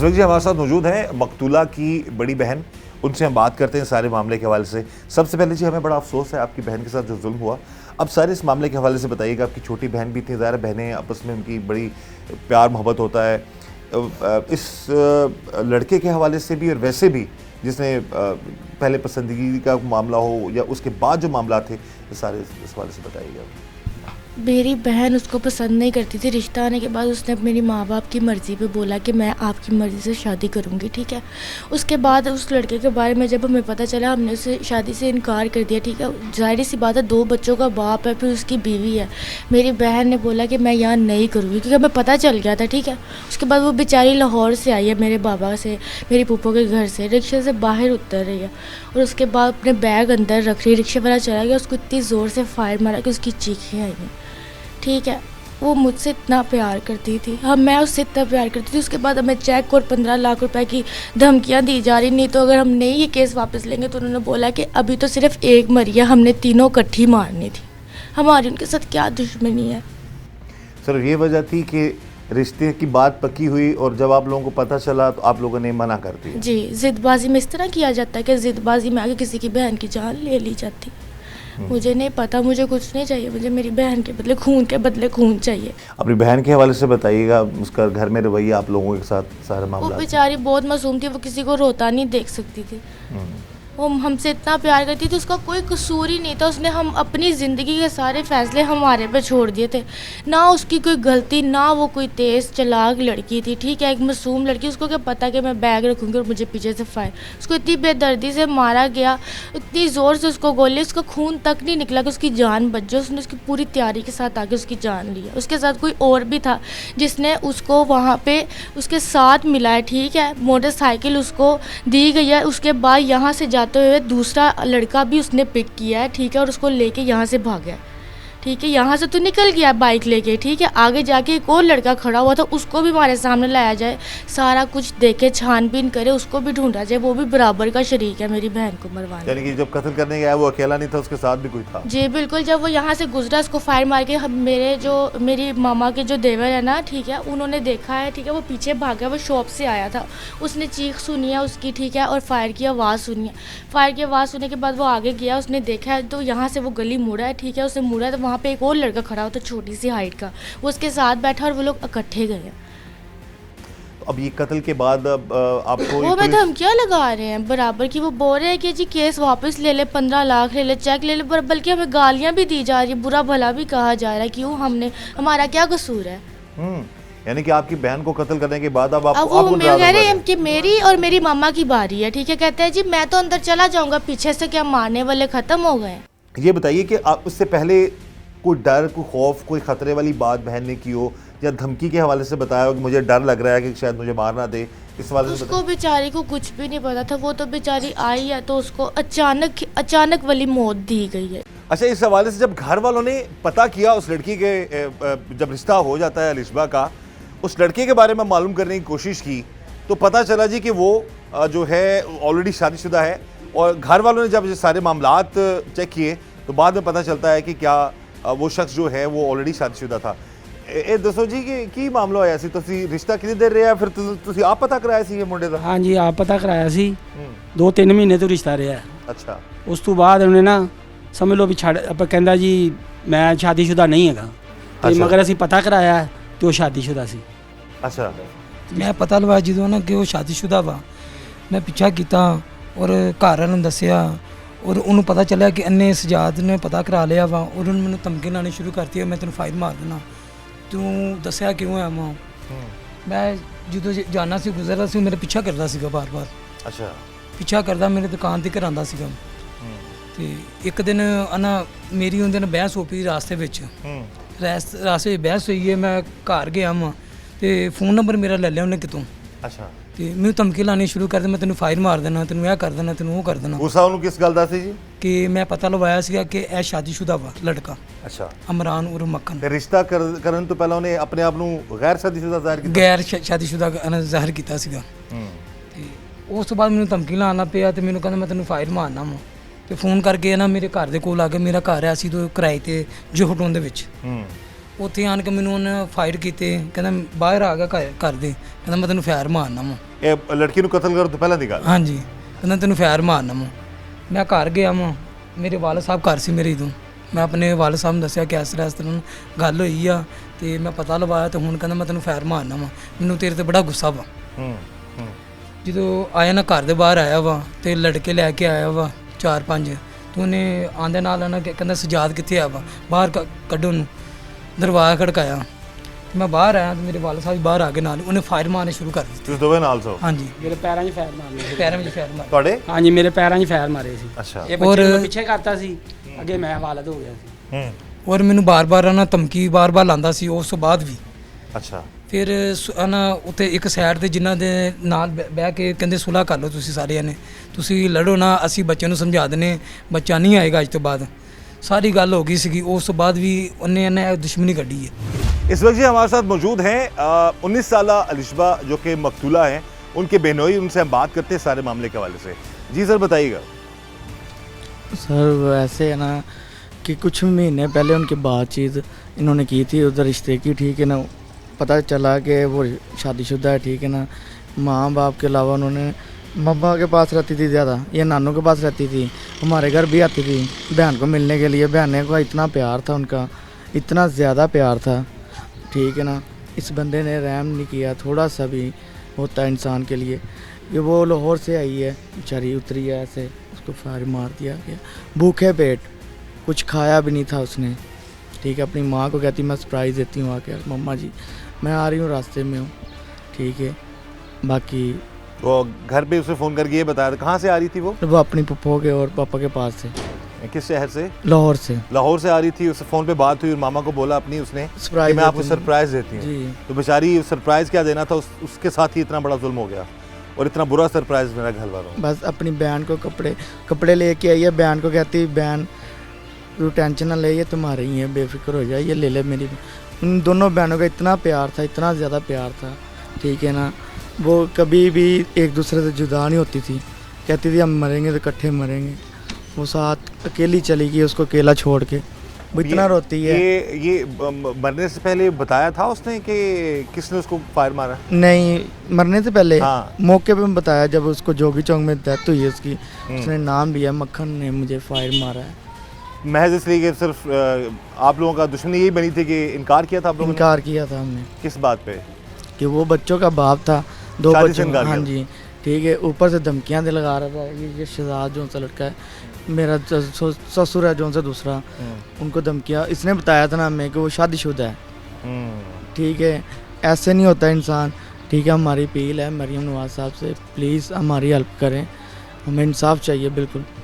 इस वक्त जी हमारे साथ मौजूद हैं मकतूला की बड़ी बहन, उनसे हम बात करते हैं सारे मामले के हवाले से। सबसे पहले जी हमें बड़ा अफसोस है आपकी बहन के साथ जो जुल्म हुआ। अब सारे इस मामले के हवाले से बताइएगा। आपकी छोटी बहन भी थी, ज़ाहिर बहनें आपस में उनकी बड़ी प्यार मोहब्बत होता है, इस लड़के के हवाले से भी और वैसे भी जिसने पहले पसंदगी का मामला हो या उसके बाद जो मामला थे, सारे इस हवाले से बताइएगा। मेरी बहन उसको पसंद नहीं करती थी। रिश्ता आने के बाद उसने मेरी माँ बाप की मर्ज़ी पे बोला कि मैं आपकी मर्ज़ी से शादी करूँगी, ठीक है। उसके बाद उस लड़के के बारे में जब हमें पता चला, हमने उसे शादी से इनकार कर दिया, ठीक है। ज़ाहिर सी बात है, 2 बच्चों का बाप है, फिर उसकी बीवी है। मेरी बहन ने बोला कि मैं यहाँ नहीं करूँगी, क्योंकि हमें पता चल गया था, ठीक है। उसके बाद वो बेचारी लाहौर से आई है, मेरे बाबा से, मेरी फूफो के घर से, रिक्शे से बाहर उतर रही है और उसके बाद अपने बैग अंदर रख रही। रिक्शे वाला चला गया, उसको इतनी ज़ोर से फायर मारा कि उसकी चीखें आई हैं, ठीक है। वो मुझसे इतना प्यार करती थी, मैं उससे इतना प्यार करती थी। उसके बाद हमें चेक और 15 लाख रुपए की धमकियां दी जा रही, नहीं तो अगर हम नहीं ये केस वापस लेंगे तो उन्होंने बोला कि अभी तो सिर्फ एक मरी है, हमने तीनों इकट्ठी मारनी थी। हमारी उनके साथ क्या दुश्मनी है। सर ये वजह थी कि रिश्ते की बात पक्की हुई और जब आप लोगों को पता चला तो आप लोगों ने मना कर दिया। जी, ज़िदबाजी में इस तरह किया जाता है कि ज़िदबाजी में आगे किसी की बहन की जान ले ली जाती। मुझे नहीं पता, मुझे कुछ नहीं चाहिए, मुझे मेरी बहन के बदले खून चाहिए। अपनी बहन के हवाले से बताइएगा, उसका घर में रवैया आप लोगों के साथ सारा मामला। वो बेचारी बहुत मासूम थी, वो किसी को रोता नहीं देख सकती थी। वो हमसे इतना प्यार करती थी, उसका कोई कसूर ही नहीं था। उसने हम अपनी ज़िंदगी के सारे फैसले हमारे पे छोड़ दिए थे। ना उसकी कोई गलती, ना वो कोई तेज़ चालाक लड़की थी, ठीक है। एक मासूम लड़की, उसको क्या पता कि मैं बैग रखूँगी और मुझे पीछे से फायर। उसको इतनी बेदर्दी से मारा गया, इतनी ज़ोर से उसको गोली, उसका खून तक नहीं निकला कि उसकी जान बच जाए। उसने उसकी पूरी तैयारी के साथ आके उसकी जान ली है। उसके साथ कोई और भी था जिसने उसको वहाँ पर उसके साथ मिला है, ठीक है। मोटरसाइकिल उसको दी गई है। उसके बाद यहाँ से जाते हुए दूसरा लड़का भी उसने पिक किया है, ठीक है, और उसको लेके यहाँ से भाग गया, ठीक है। यहाँ से तो निकल गया बाइक लेके, ठीक है। आगे जाके एक और लड़का खड़ा हुआ था, उसको भी हमारे सामने लाया जाए, सारा कुछ देखे, छानबीन करे, उसको भी ढूंढा जाए। वो भी बराबर का शरीक है मेरी बहन को मरवाने। यानी कि जब कत्ल करने गया वो अकेला नहीं था, उसके साथ भी कोई था? जी बिल्कुल। जब वो यहाँ से गुजरा, उसको फायर मार के मेरी मामा के जो देवर है ना, ठीक है, उन्होंने देखा है, ठीक है। वो पीछे भागा, वो शॉप से आया था, उसने चीख सुनी है उसकी, ठीक है, और फायर की आवाज़ सुनी है। फायर की आवाज़ सुनने के बाद वो आगे गया, उसने देखा है तो यहाँ से वो गली मुड़ा है, ठीक है। उसने मुड़ा है तो वहाँ पे एक और लड़का खड़ा होता, छोटी सी हाइट का, वो उसके साथ बैठा और वो लोग इकट्ठे गए। अब ये कत्ल के बाद अब आपको वो में धमकियाँ लगा रहे हैं बराबर की। वो बोल रहे हैं कि जी केस वापस ले ले, 15 लाख ले ले, चेक ले ले, बल्कि हमें गालियाँ भी दी जा रही है, बुरा भला भी कहा जा रहा है। क्यों? हमारा क्या कसूर है? यानी कि आपकी बहन को कत्ल करने के बाद अब आपको वो कह रहे हैं कि मेरी और मेरी मामा की बारी है, ठीक है। कहते हैं जी मैं तो अंदर चला जाऊंगा, पीछे से क्या मारने वाले खत्म हो गए। ये बताइए कि आप उससे पहले कोई डर, कोई खौफ, कोई खतरे वाली बात बहन ने की हो या धमकी के हवाले से बताया हो कि मुझे डर लग रहा है कि शायद मुझे मार ना दे, इस हवाले से? उसको बेचारी को कुछ भी नहीं पता था। वो तो बेचारी आई है तो उसको अचानक वाली मौत दी गई है। अच्छा, इस हवाले से जब घर वालों ने पता किया उस लड़की के, जब रिश्ता हो जाता है अलिशबा का, उस लड़के के बारे में मालूम करने की कोशिश की तो पता चला जी कि वो जो है ऑलरेडी शादीशुदा है। और घर वालों ने जब ये सारे मामलात चेक किए तो बाद में पता चलता है कि क्या वो शख्स जो है वो ऑलरेडी शादीशुदा था। ਇਹ ਦੱਸੋ ਜੀ ਕਿ ਕੀ ਮਾਮਲਾ ਹੋਇਆ ਸੀ? ਤੁਸੀਂ ਰਿਸ਼ਤਾ ਕਿੰਨੀ ਦੇਰ ਰਿਹਾ, ਫਿਰ ਤੁਸੀਂ ਆਪ ਪਤਾ ਕਰਾਇਆ ਸੀ ਇਹ ਮੁੰਡੇ ਦਾ? हाँ जी, आप पता कराया सी 2-3 महीने तो रिश्ता रहा। अच्छा। उस तो बाद उन्हें ना समझ लो भी छड़ आप कहता जी मैं शादीशुदा नहीं हैगा, तो मगर असी पता कराया तो वो शादीशुदा सी। अच्छा। मैं पता लवाया जो ना कि वो शादीशुदा वा, मैं पिछा किया और घर वालों ने दसिया और उन्होंने पता चलिया कि इन्हें सजाद ने पता करा लिया वा और उन्होंने मैंने धमकी लानी शुरू करती है, मैं तेन फायर मार देना, तू दसिया क्यों है मां। मैं जो जाना से गुजरदा से मेरा पीछा करता सीगा बार बार। अच्छा। पीछा करता मेरे दुकान तक आंदा सीगा। ते एक दिन ना मेरी उन्हें दिन बहस हो पई रास्ते विच, रास्ते बहस हुई है। मैं घर गया वां ते फोन नंबर मेरा ले लिया उन्हें कितों। अच्छा। ਤੇ ਮੈਨੂੰ ਧਮਕੀ ਲਾਣੀ ਸ਼ੁਰੂ ਕਰ ਦੇ, ਮੈਂ ਤੈਨੂੰ ਫਾਇਰ ਮਾਰ ਦੇਣਾ, ਤੈਨੂੰ ਇਹ ਕਰ ਦੇਣਾ, ਤੈਨੂੰ ਉਹ ਕਰ ਦੇਣਾ। ਗੁੱਸਾ ਉਹਨੂੰ ਕਿਸ ਗੱਲ ਦਾ ਸੀ ਜੀ? ਕਿ ਮੈਂ ਪਤਾ ਲਵਾਇਆ ਸੀਗਾ ਕਿ ਇਹ ਸ਼ਾਦੀशुदा ਵਾ ਲੜਕਾ। ਅੱਛਾ। ਅਮਰਾਨ ਉਰ ਮੱਕਨ। ਤੇ ਰਿਸ਼ਤਾ ਕਰਨ ਤੋਂ ਪਹਿਲਾਂ ਉਹਨੇ ਆਪਣੇ ਆਪ ਨੂੰ ਗੈਰ ਸ਼ਾਦੀशुदा ਜ਼ਾਹਿਰ ਕੀਤਾ? ਗੈਰ ਸ਼ਾਦੀशुदा ਜ਼ਾਹਿਰ ਕੀਤਾ ਸੀਗਾ। ਤੇ ਉਸ ਤੋਂ ਬਾਅਦ ਮੈਨੂੰ ਧਮਕੀ ਲਾਉਣਾ ਪਿਆ ਤੇ ਮੈਨੂੰ ਕਹਿੰਦਾ ਮੈਂ ਤੈਨੂੰ ਫਾਇਰ ਮਾਰਨਾ ਵਾ। ਤੇ ਫੋਨ ਕਰਕੇ ਨਾ ਮੇਰੇ ਘਰ ਦੇ ਕੋਲ ਆ ਕੇ, ਮੇਰਾ ਘਰ ਆ ਸੀ ਤੋਂ ਕਿਰਾਏ ਤੇ ਜੋਹਟੋਂ ਦੇ ਵਿੱਚ। ਉੱਥੇ ਆਣ ਕੇ ਮੈਨੂੰ ਉਹਨੇ ਫਾਇਰ ਕੀਤੇ, ਕਹਿੰਦਾ ਬਾਹਰ ਆ ਗਿਆ ਘਰ ਦੇ, ਕਹਿੰਦਾ ਮੈਂ ਤੈਨੂੰ ਫਾਇਰ ਮਾਰਨਾ ਵਾ। ਇਹ ਲੜਕੀ ਨੂੰ ਕਤਲ ਕਰਨ ਤੋਂ ਪਹਿਲਾਂ ਦੀ ਗੱਲ? ਹਾਂਜੀ, ਕਹਿੰਦਾ ਤੈਨੂੰ ਫਾਇਰ ਮਾਰਨਾ ਵਾ। ਮੈਂ ਘਰ ਗਿਆ ਵਾਂ, ਮੇਰੇ ਵਾਲਦ ਸਾਹਿਬ ਘਰ ਸੀ ਮੇਰੇ। ਤੋਂ ਮੈਂ ਆਪਣੇ ਵਾਲਦ ਸਾਹਿਬ ਨੂੰ ਦੱਸਿਆ ਕਿ ਇਸ ਤਰ੍ਹਾਂ ਗੱਲ ਹੋਈ ਆ ਤੇ ਮੈਂ ਪਤਾ ਲਵਾਇਆ, ਤੇ ਹੁਣ ਕਹਿੰਦਾ ਮੈਂ ਤੈਨੂੰ ਫਾਇਰ ਮਾਰਨਾ ਵਾ, ਮੈਨੂੰ ਤੇਰੇ ਤੇ ਬੜਾ ਗੁੱਸਾ ਵਾ। ਜਦੋਂ ਆਇਆ ਨਾ ਘਰ ਦੇ ਬਾਹਰ ਆਇਆ ਵਾ ਤੇ ਲੜਕੇ ਲੈ ਕੇ ਆਇਆ ਵਾ 4-5, ਤੇ ਉਹਨੇ ਆਂਦੇ ਨਾਲ ਨਾ ਕਹਿੰਦਾ ਸਜਾਦ ਕਿੱਥੇ ਆ ਵਾ, ਬਾਹਰ ਕੱਢੋ ਨੂੰ। ਦਰਵਾਜ਼ਾ ਖੜਕਾਇਆ, ਮੈਂ ਬਾਹਰ ਆਇਆ ਤੇ ਮੇਰੇ ਵਾਲਦ ਸਾਹਿਬ ਬਾਹਰ ਆ ਕੇ ਨਾਲ ਉਹਨੇ ਫਾਇਰ ਮਾਰਨੇ ਸ਼ੁਰੂ ਕਰ ਦਿੱਤੇ। ਤੁਸੀਂ ਦੋਵੇਂ ਨਾਲ ਸੋ? ਹਾਂਜੀ, ਮੇਰੇ ਪੈਰਾਂ 'ਚ ਫਾਇਰ ਮਾਰਨੇ ਸੀ। ਪੈਰਾਂ ਵਿੱਚ ਫਾਇਰ ਮਾਰੇ। ਤੁਹਾਡੇ? ਹਾਂਜੀ, ਮੇਰੇ ਪੈਰਾਂ 'ਚ ਫਾਇਰ ਮਾਰੇ ਸੀ। ਅੱਛਾ। ਇਹ ਬੱਚੇ ਨੂੰ ਪਿੱਛੇ ਕਰਤਾ ਸੀ, ਅੱਗੇ ਮੈਂ ਹਵਾਲਤ ਹੋ ਗਿਆ ਸੀ। ਔਰ ਮੈਨੂੰ ਬਾਰ-ਬਾਰ ਨਾ ਧਮਕੀ ਬਾਰ-ਬਾਰ ਲਾਂਦਾ ਸੀ ਉਸ ਤੋਂ ਬਾਅਦ ਵੀ। ਅੱਛਾ। ਫਿਰ ਨਾ ਉੱਥੇ ਇੱਕ ਸਾਈਡ ਤੇ ਜਿਨ੍ਹਾਂ ਦੇ ਨਾਲ ਬਹਿ ਕੇ ਕਹਿੰਦੇ ਸੁਲ੍ਹਾ ਕਰ ਲਓ ਤੁਸੀਂ ਸਾਰਿਆਂ ਨੇ, ਤੁਸੀਂ ਲੜੋ ਨਾ, ਅਸੀਂ ਬੱਚਿਆਂ ਨੂੰ ਸਮਝਾ ਦਨੇ, ਬੱਚਾ ਨਹੀਂ ਆਏਗਾ ਅੱਜ ਤੋਂ ਬਾਅਦ। सारी गल हो गई सी, उस तो बाद भी उन्हें दुश्मनी कढ़ी है। इस वक्त जी हमारे साथ मौजूद हैं 19 साल अलिशबा जो कि मकतूला हैं, उनके बहनोई, उनसे हम बात करते हैं सारे मामले के हवाले से। जी सर बताइएगा। सर वैसे है ना कि कुछ महीने पहले उनकी बातचीत इन्होंने की थी उधर रिश्ते की, ठीक है ना। पता चला कि वो शादीशुदा है, ठीक है ना। माँ बाप के अलावा उन्होंने मम्मा के पास रहती थी ज़्यादा, या नानों के पास रहती थी, हमारे घर भी आती थी बहन को मिलने के लिए। बहन को इतना प्यार था उनका, इतना ज़्यादा प्यार था, ठीक है ना। इस बंदे ने रहम नहीं किया, थोड़ा सा भी होता है इंसान के लिए। ये वो लाहौर से आई है, बेचारी उतरी है, ऐसे उसको फायर मार दिया गया, भूखे पेट, कुछ खाया भी नहीं था उसने, ठीक है। अपनी माँ को कहती मैं सरप्राइज़ देती हूँ आके, मम्मा जी मैं आ रही हूँ, रास्ते में हूँ, ठीक है। बाकी वो घर पे उसे फ़ोन करके ये बताया था? कहाँ से आ रही थी वो? अपनी पप्पो के और पापा के पास से। किस शहर से? लाहौर से। लाहौर से आ रही थी, उससे फ़ोन पे बात हुई और मामा को बोला अपनी उसने कि मैं आपको सरप्राइज़ देती हूँ। जी। तो बेचारी सरप्राइज़ क्या देना था, उसके साथ ही इतना बड़ा जुल्म हो गया और इतना बुरा सरप्राइज़ मेरा घर वालों। बस अपनी बहन को कपड़े लेके आई है, बहन को कहती बहन तू टेंशन ना ले, ये तुम्हारे ही है, बेफिक्र हो जाए, ये ले ले मेरी। उन दोनों बहनों का इतना प्यार था, इतना ज़्यादा प्यार था, ठीक है ना। वो कभी भी एक दूसरे से जुदा नहीं होती थी, कहती थी हम मरेंगे तो इकट्ठे मरेंगे। वो साथ अकेली चली गई, उसको अकेला छोड़ के, वो इतना रोती है। ये मरने से पहले बताया था उसने कि किसने उसको फायर मारा? नहीं, मरने से पहले हाँ। मौके पे बताया जब उसको जोगी चौक में डेथ हुई है उसकी, उसने नाम लिया, मक्खन ने मुझे फायर मारा है। महज इसलिए कि सिर्फ आप लोगों का दुश्मनी यही बनी थी कि इनकार किया था आप लोगों ने? इनकार किया था हमने। किस बात पे? कि वो बच्चों का बाप था, 2 शादी से बच्चों, इनकार हाँ किया? जी, ठीक है। ऊपर से धमकियाँ लगा रहा था, ये शहजाद जो सा लड़का है मेरा ससुर है जो सा दूसरा, उनको धमकियाँ, इसने बताया था ना हमें कि वो शादीशुदा है, ठीक है। ऐसे नहीं होता इंसान, ठीक है। हमारी अपील है मरीम नवाज साहब से, प्लीज़ हमारी हेल्प करें, हमें इंसाफ चाहिए बिल्कुल।